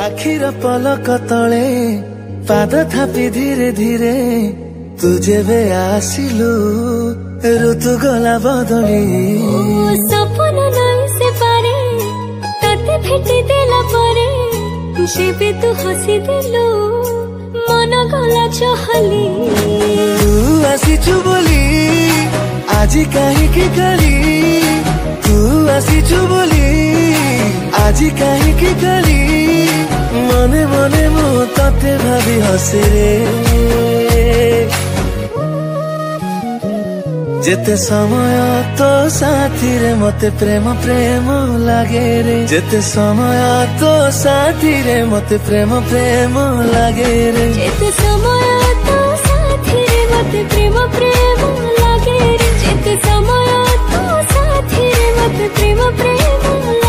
आखिर पलक तले पाद थापी धीरे धीरे तू जेबे आसिलु ऋतु गला बदली सपन नहीं से पारे तते भेटी देला परे जेबे तू हसी देलु मन गला चहली तू आसीचु बोली आजी काहे की गली तू आसीचु बोली आजी काहे की गली मने मने मो तते भाभी हसे रे जेते समय तो साथी रे मते प्रेम प्रेम लागे रे जेते समय तो साथी रे मते प्रेम प्रेम लागे रे जेते समय तो साथी रे मते प्रेम प्रेम लागे रे जेते समय तो साथी रे मते प्रेम प्रेम